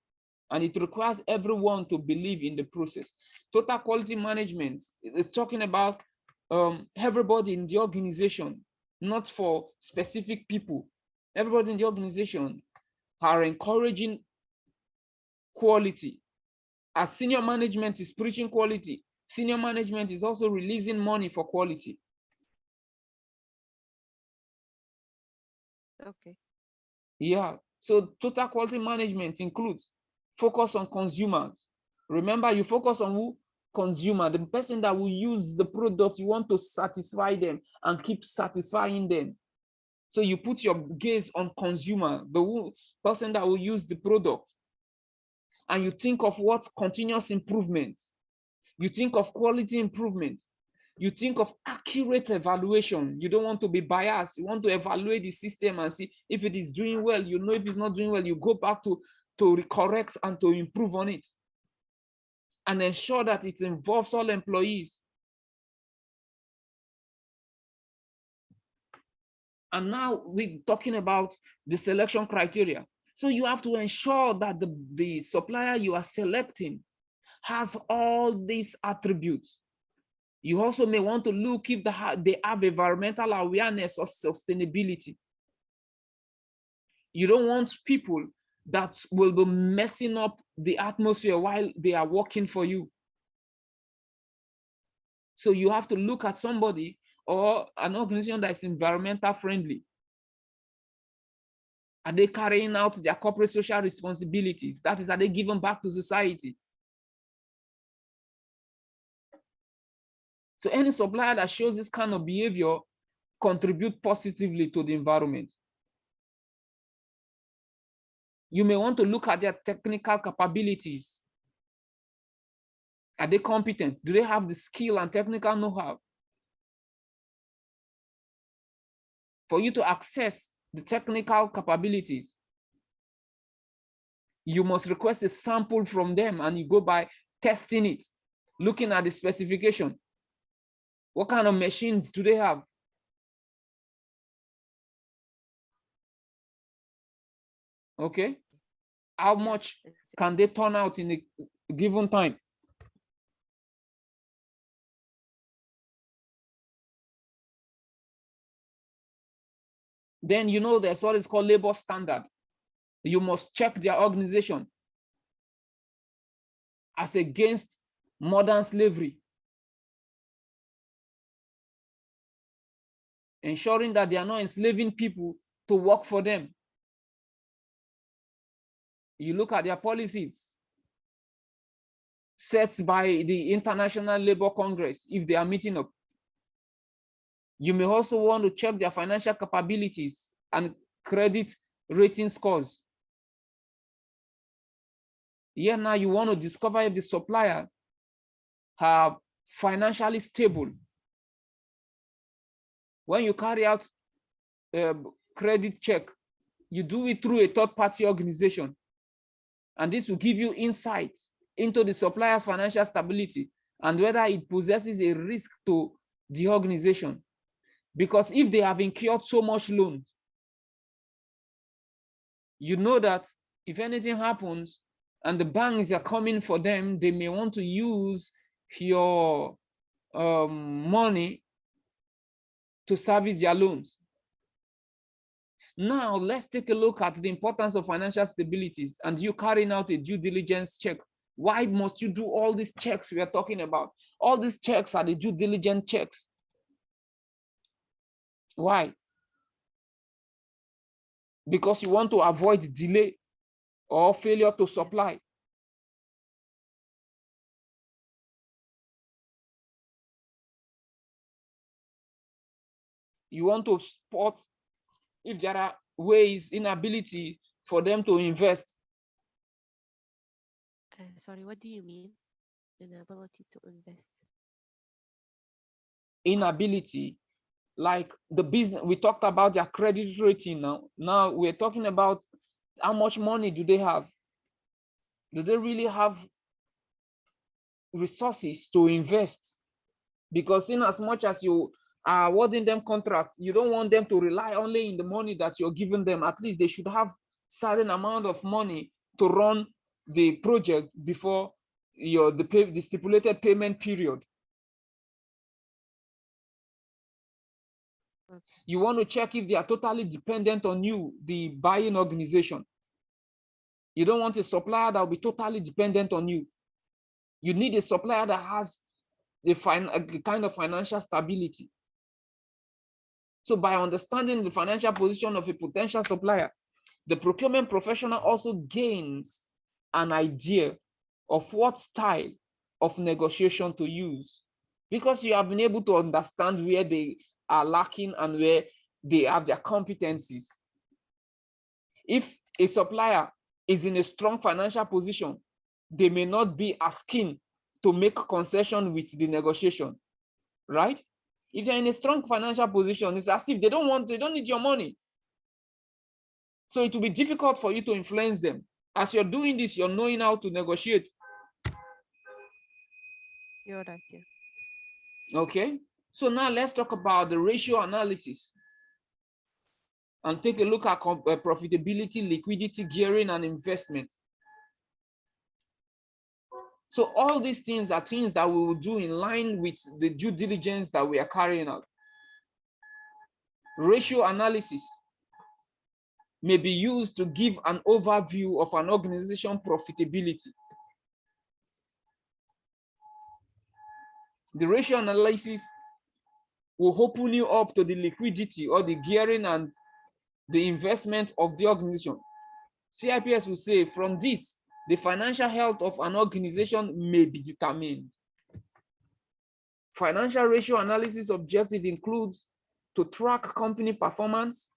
Speaker 1: And it requires everyone to believe in the process. Total quality management is talking about everybody in the organization, not for specific people. Everybody in the organization are encouraging quality. As senior management is preaching quality, senior management is also releasing money for quality.
Speaker 2: Okay.
Speaker 1: Yeah. So total quality management includes focus on consumers. Remember, you focus on who? Consumer, the person that will use the product. You want to satisfy them and keep satisfying them. So you put your gaze on consumer, the person that will use the product. And you think of what? Continuous improvement. You think of quality improvement. You think of accurate evaluation. You don't want to be biased. You want to evaluate the system and see if it is doing well. You know, if it's not doing well, you go back to correct and to improve on it. And ensure that it involves all employees. And now we're talking about the selection criteria. So you have to ensure that the supplier you are selecting has all these attributes. You also may want to look if they have environmental awareness or sustainability. You don't want people that will be messing up the atmosphere while they are working for you. So you have to look at somebody or an organization that is environmental friendly. Are they carrying out their corporate social responsibilities? That is, are they giving back to society? So any supplier that shows this kind of behavior contribute positively to the environment. You may want to look at their technical capabilities. Are they competent? Do they have the skill and technical know-how? For you to access the technical capabilities, you must request a sample from them and you go by testing it, looking at the specification. What kind of machines do they have? Okay. How much can they turn out in a given time? Then you know there's what is called labor standard. You must check their organization as against modern slavery, ensuring that they are not enslaving people to work for them. You look at their policies set by the International Labour Congress if they are meeting up. You may also want to check their financial capabilities and credit rating scores. Here now you want to discover if the supplier are financially stable. When you carry out a credit check, you do it through a third-party organization. And this will give you insights into the supplier's financial stability and whether it possesses a risk to the organization. Because if they have incurred so much loans, you know that if anything happens and the banks are coming for them, they may want to use your money to service their loans. Now, let's take a look at the importance of financial stabilities and you carrying out a due diligence check. Why must you do all these checks we are talking about? All these checks are the due diligence checks. Why? Because you want to avoid delay or failure to supply. You want to spot if there are ways, inability for them to invest.
Speaker 2: Sorry, what do you mean? Inability to invest?
Speaker 1: Inability, like the business, we talked about their credit rating now. Now we're talking about how much money do they have? Do they really have resources to invest? Because in as much as you are awarding them contract, you don't want them to rely only in the money that you're giving them. At least they should have certain amount of money to run the project before the stipulated payment period.
Speaker 2: Okay.
Speaker 1: You want to check if they are totally dependent on you, the buying organization. You don't want a supplier that will be totally dependent on you. You need a supplier that has the kind of financial stability. So by understanding the financial position of a potential supplier, the procurement professional also gains an idea of what style of negotiation to use, because you have been able to understand where they are lacking and where they have their competencies. If a supplier is in a strong financial position, they may not be as keen to make concession with the negotiation, right? If they're in a strong financial position, it's as if they don't need your money. So it will be difficult for you to influence them. As you're doing this, you're knowing how to negotiate.
Speaker 2: You're right, yeah.
Speaker 1: Okay, so now let's talk about the ratio analysis and take a look at profitability, liquidity, gearing, and investment. So all these things are things that we will do in line with the due diligence that we are carrying out. Ratio analysis may be used to give an overview of an organization's profitability. The ratio analysis will open you up to the liquidity or the gearing and the investment of the organization. CIPS will say, from this, the financial health of an organization may be determined. Financial ratio analysis objective includes to track company performance,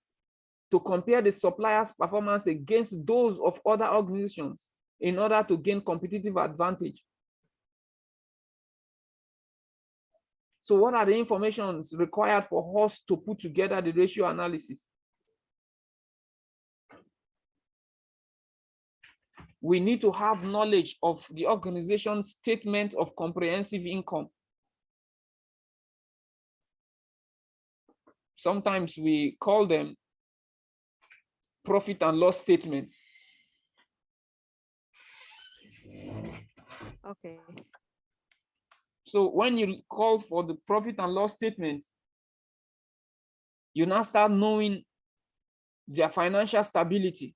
Speaker 1: to compare the supplier's performance against those of other organizations in order to gain competitive advantage. So what are the information required for us to put together the ratio analysis? We need to have knowledge of the organization's statement of comprehensive income. Sometimes we call them profit and loss statements.
Speaker 2: Okay.
Speaker 1: So when you call for the profit and loss statement, you now start knowing their financial stability.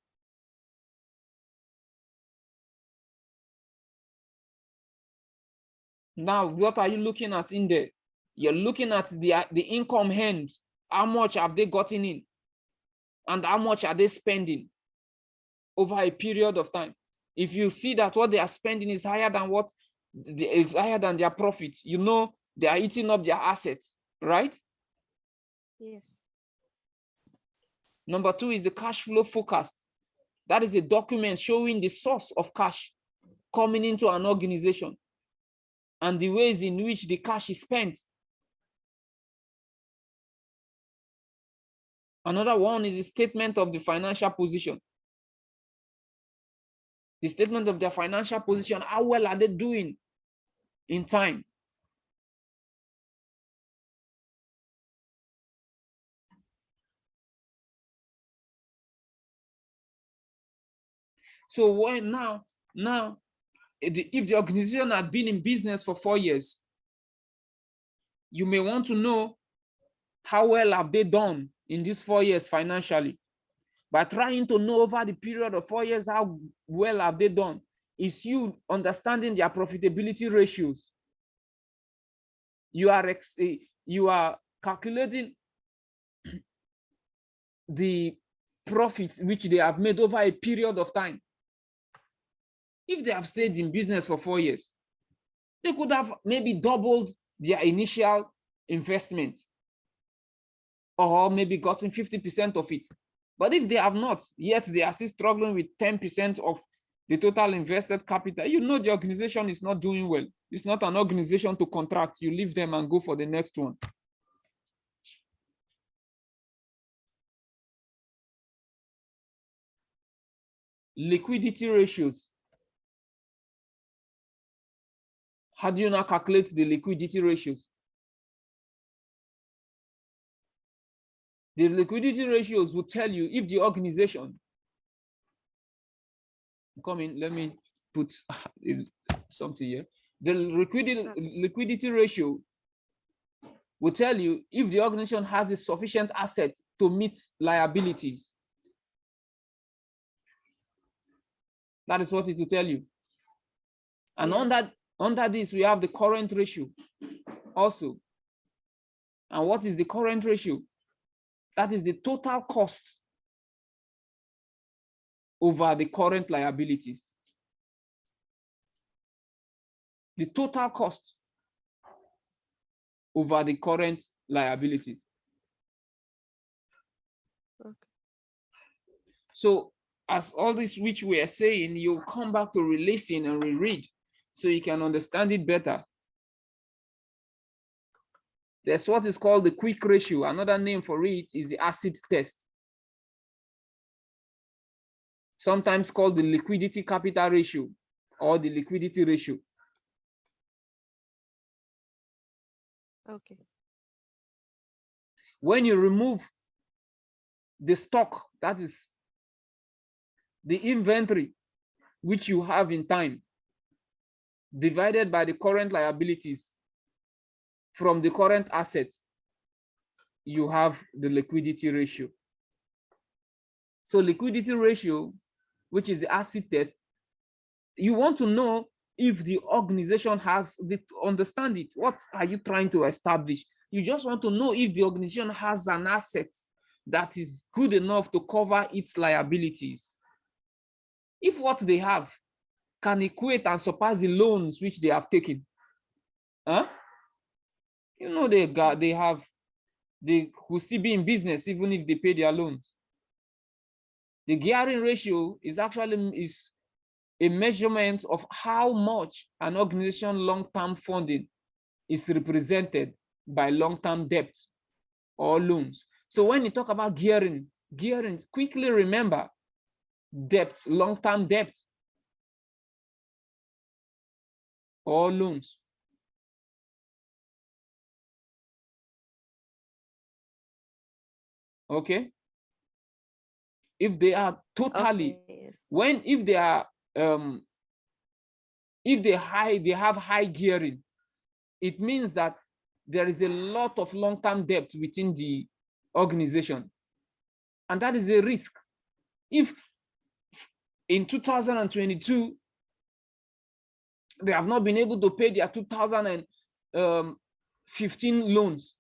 Speaker 1: Now, what are you looking at in there? You're looking at the income hand. How much have they gotten in? And how much are they spending over a period of time? If you see that what they are spending is higher than their profit, you know they are eating up their assets, right?
Speaker 2: Yes.
Speaker 1: Number two is the cash flow forecast. That is a document showing the source of cash coming into an organization and the ways in which the cash is spent. Another one is the statement of the financial position. The statement of their financial position, how well are they doing in time? So when now, if the organization had been in business for 4 years, you may want to know how well have they done in these 4 years financially. By trying to know over the period of 4 years how well have they done, is you understanding their profitability ratios. You are calculating the profits which they have made over a period of time. If they have stayed in business for 4 years, they could have maybe doubled their initial investment or maybe gotten 50% of it. But if they have not, yet they are still struggling with 10% of the total invested capital, you know the organization is not doing well. It's not an organization to contract. You leave them and go for the next one. Liquidity ratios. How do you now calculate the liquidity ratios? The liquidity ratios will tell you if the organization, come in, let me put something here. The liquidity ratio will tell you if the organization has a sufficient asset to meet liabilities. That is what it will tell you. And under this, we have the current ratio also. And what is the current ratio? That is the total cost over the current liabilities. The total cost over the current liability.
Speaker 2: Okay.
Speaker 1: So as all this which we are saying, you come back to re-listen and reread so you can understand it better. There's what is called the quick ratio. Another name for it is the acid test. Sometimes called the liquidity capital ratio or the liquidity ratio.
Speaker 2: Okay.
Speaker 1: When you remove the stock, that is the inventory which you have in time, divided by the current liabilities from the current assets, you have the liquidity ratio. So liquidity ratio, which is the acid test, you want to know if the organization has the understand it. What are you trying to establish? You just want to know if the organization has an asset that is good enough to cover its liabilities. If what they have can equate and surpass the loans which they have taken, huh? You know, they will still be in business even if they pay their loans. The gearing ratio is actually a measurement of how much an organization long-term funding is represented by long-term debt or loans. So when you talk about gearing, quickly remember debt, long-term debt or loans. Okay. If they are totally,
Speaker 2: Okay, yes.
Speaker 1: if they are if they have high gearing, it means that there is a lot of long-term debt within the organization, and that is a risk. If in 2022 they have not been able to pay their 2015 loans,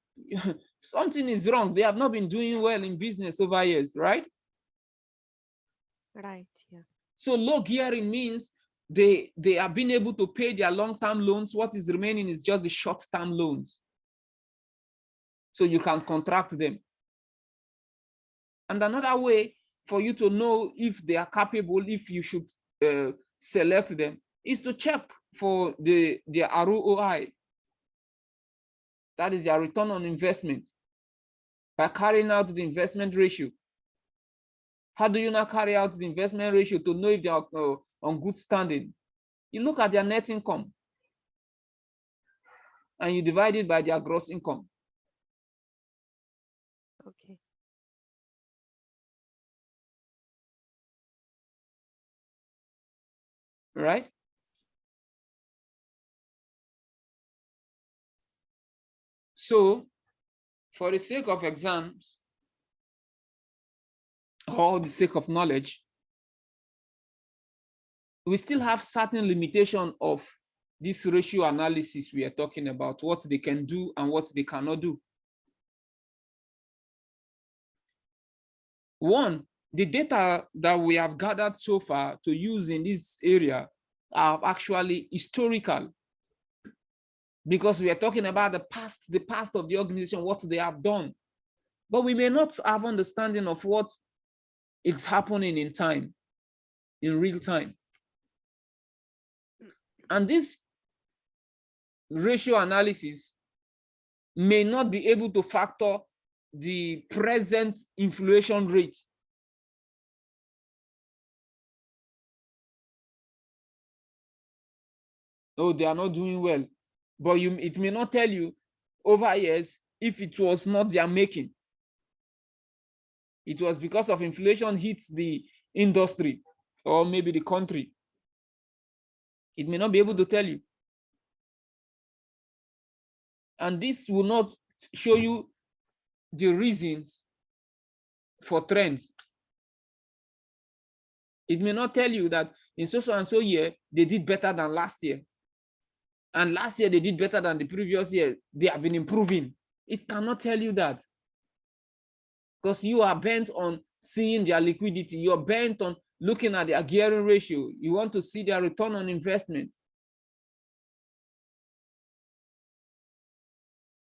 Speaker 1: something is wrong. They have not been doing well in business over years, right?
Speaker 2: Right, yeah.
Speaker 1: So low gearing means they have been able to pay their long-term loans. What is remaining is just the short-term loans. So you can contract them. And another way for you to know if they are capable, if you should select them, is to check for their ROI. That is their return on investment, by carrying out the investment ratio. How do you now carry out the investment ratio to know if they are on good standing? You look at their net income and you divide it by their gross income.
Speaker 2: Okay.
Speaker 1: Right? So, for the sake of exams or the sake of knowledge, we still have certain limitation of this ratio analysis we are talking about, what they can do and what they cannot do. One, the data that we have gathered so far to use in this area are actually historical, because we are talking about the past of the organization, what they have done. But we may not have understanding of what is happening in time, in real time. And this ratio analysis may not be able to factor the present inflation rate. Oh, they are not doing well. But it may not tell you over years if it was not their making. It was because of inflation hits the industry or maybe the country. It may not be able to tell you. And this will not show you the reasons for trends. It may not tell you that in so and so year, they did better than last year. And last year, they did better than the previous year. They have been improving. It cannot tell you that. because you are bent on seeing their liquidity. You're bent on looking at their gearing ratio. You want to see their return on investment.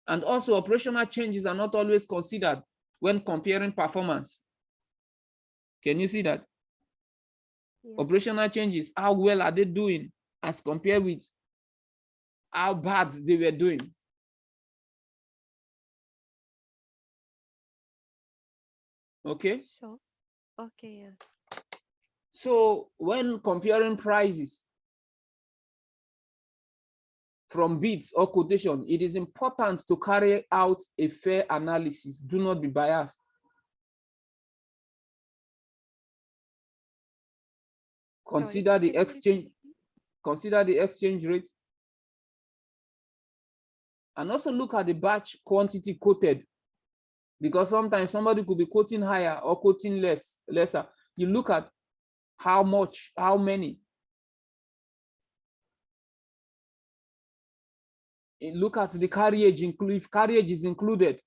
Speaker 1: And also, operational changes are not always considered when comparing performance. Can you see that?
Speaker 2: Yeah.
Speaker 1: Operational changes, how well are they doing as compared with how bad they were doing? Okay.
Speaker 2: So, okay, yeah.
Speaker 1: So when comparing prices from bids or quotation, it is important to carry out a fair analysis. Do not be biased.
Speaker 2: Sorry,
Speaker 1: Consider the
Speaker 2: can you
Speaker 1: exchange,
Speaker 2: repeat?
Speaker 1: consider the exchange rate, and also look at the batch quantity quoted, because sometimes somebody could be quoting higher or quoting lesser. You look at how much, how many. Look at the carriage, if carriage is included.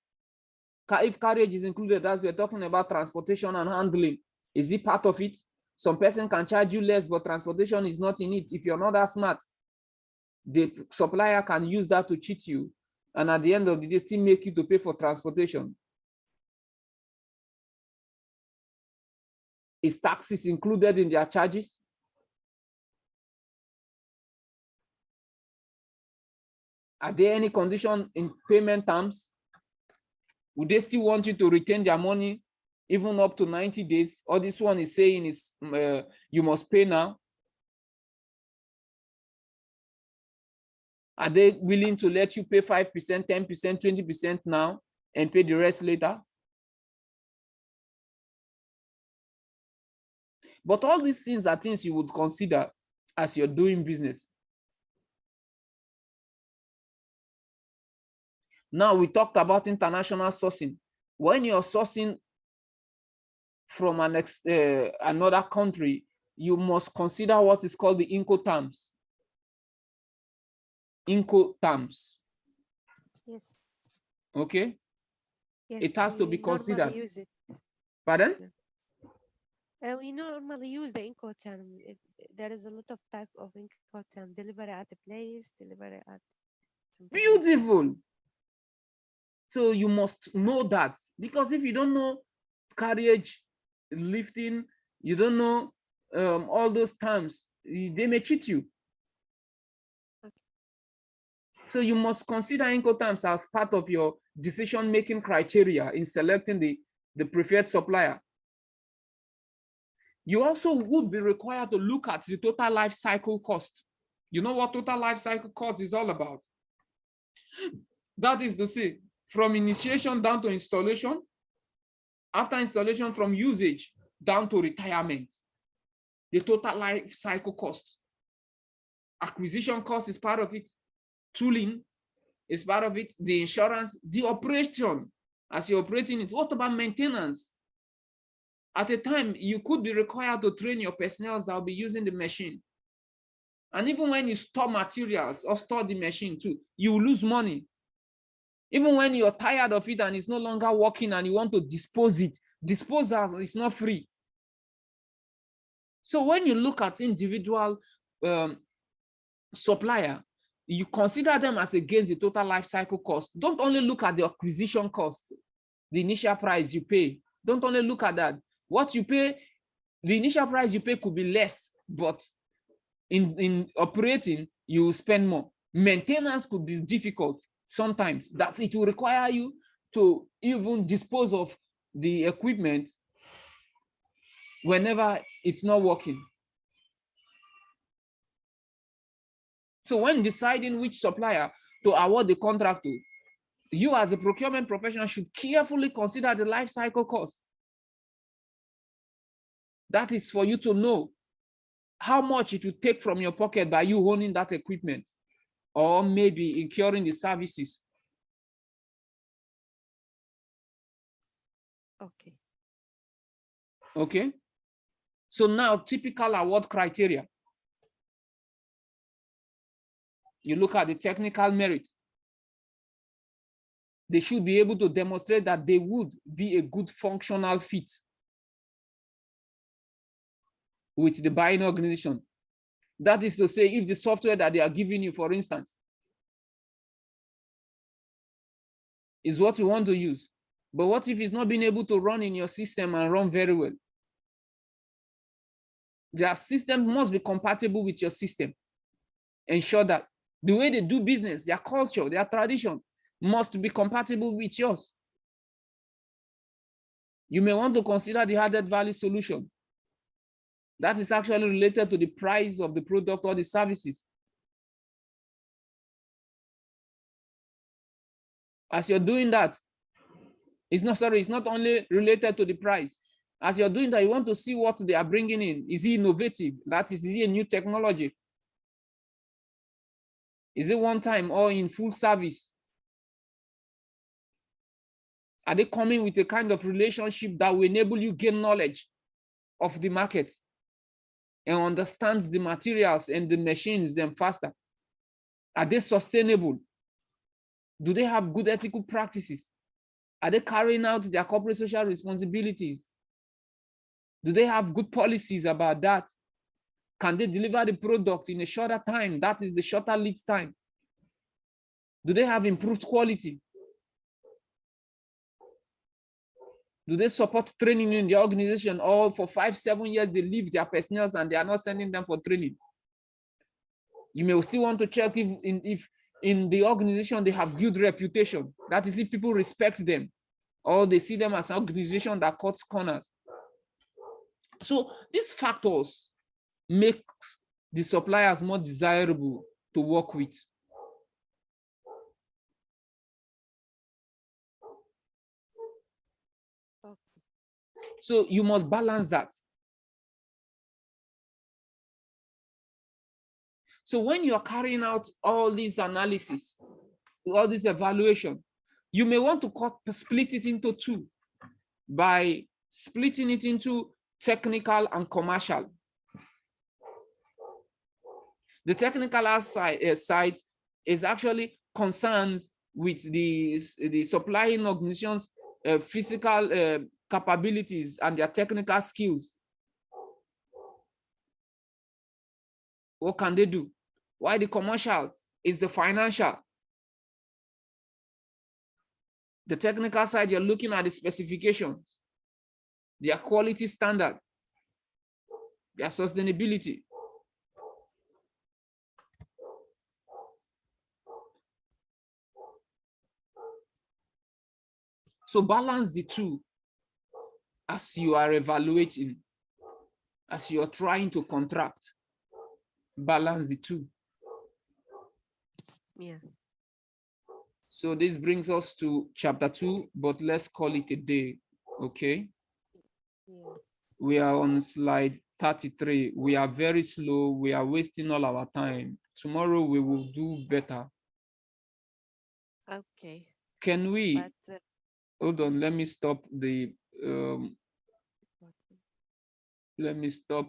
Speaker 1: If carriage is included, as we're talking about transportation and handling, is it part of it? Some person can charge you less, but transportation is not in it. If you're not that smart, the supplier can use that to cheat you, and at the end of the day, still make you to pay for transportation. Is taxes included in their charges? Are there any condition in payment terms? Would they still want you to retain their money even up to 90 days? Or this one is saying is you must pay now? Are they willing to let you pay 5%, 10%, 20% now and pay the rest later? But all these things are things you would consider as you're doing business. Now we talked about international sourcing. When you're sourcing from another country, you must consider what is called the Incoterms. Incoterms.
Speaker 2: Yes.
Speaker 1: Okay.
Speaker 2: Yes,
Speaker 1: It has to be
Speaker 2: we normally
Speaker 1: considered.
Speaker 2: use it.
Speaker 1: Pardon?
Speaker 2: We normally use the Incoterm. There is a lot of type of Incoterm. Delivery at a place, delivery at something like that.
Speaker 1: Beautiful. So you must know that, because if you don't know carriage, lifting, you don't know all those terms, they may cheat you.
Speaker 2: Okay.
Speaker 1: So you must consider Incoterms as part of your decision-making criteria in selecting the preferred supplier. You also would be required to look at the total life cycle cost. You know what total life cycle cost is all about? That is to say, from initiation down to installation, after installation, from usage down to retirement, the total life cycle cost. Acquisition cost is part of it. Tooling is part of it. The insurance, the operation, as you're operating it. What about maintenance? At a time, you could be required to train your personnel that will be using the machine. And even when you store materials or store the machine too, you lose money. Even when you're tired of it and it's no longer working and you want to dispose it, disposal is not free. So when you look at individual supplier, you consider them as against the total life cycle cost. Don't only look at the acquisition cost, the initial price you pay. Don't only look at that. What you pay, the initial price you pay could be less, but in operating, you will spend more. Maintenance could be difficult sometimes, that it will require you to even dispose of the equipment whenever it's not working. So when deciding which supplier to award the contract to, you as a procurement professional should carefully consider the life cycle cost. That is for you to know how much it will take from your pocket by you owning that equipment, or maybe incurring the services.
Speaker 2: Okay.
Speaker 1: Okay. So now, typical award criteria. You look at the technical merit, They should be able to demonstrate that they would be a good functional fit with the buying organization. That is to say, if the software that they are giving you, for instance, is what you want to use, but what if it's not being able to run in your system and run very well? Their system must be compatible with your system. Ensure that the way they do business, their culture, their tradition must be compatible with yours. You may want to consider the added value solution. That is actually related to the price of the product or the services. As you're doing that, it's not only related to the price. As you're doing that, you want to see what they are bringing in. Is it innovative? That is it a new technology? Is it one time or in full service? Are they coming with a kind of relationship that will enable you gain knowledge of the market and understand the materials and the machines them faster? Are they sustainable? Do they have good ethical practices? Are they carrying out their corporate social responsibilities? Do they have good policies about that? Can they deliver the product in a shorter time? That is the shorter lead time. Do they have improved quality? Do they support training in the organization? Or for 5-7 years, they leave their personnel and they are not sending them for training? You may still want to check if in the organization they have good reputation. That is, if people respect them or they see them as an organization that cuts corners. So these factors make the suppliers more desirable to work with.
Speaker 2: Okay.
Speaker 1: So you must balance that. So when you're carrying out all these analysis, all this evaluation, you may want to split it into two by splitting it into technical and commercial. The technical side is actually concerns with the supplying organization's physical capabilities and their technical skills. What can they do? Why the commercial is the financial. The technical side, you're looking at the specifications, their quality standard, their sustainability. So balance the two as you are evaluating, as you are trying to contract. Balance the two.
Speaker 2: Yeah.
Speaker 1: So this brings us to chapter 2, but let's call it a day, okay?
Speaker 2: Yeah.
Speaker 1: We are on slide 33. We are very slow. We are wasting all our time. Tomorrow we will do better.
Speaker 2: Okay.
Speaker 1: Can we,
Speaker 2: But
Speaker 1: hold on, let me stop the, let me stop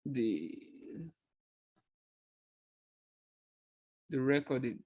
Speaker 1: the recording.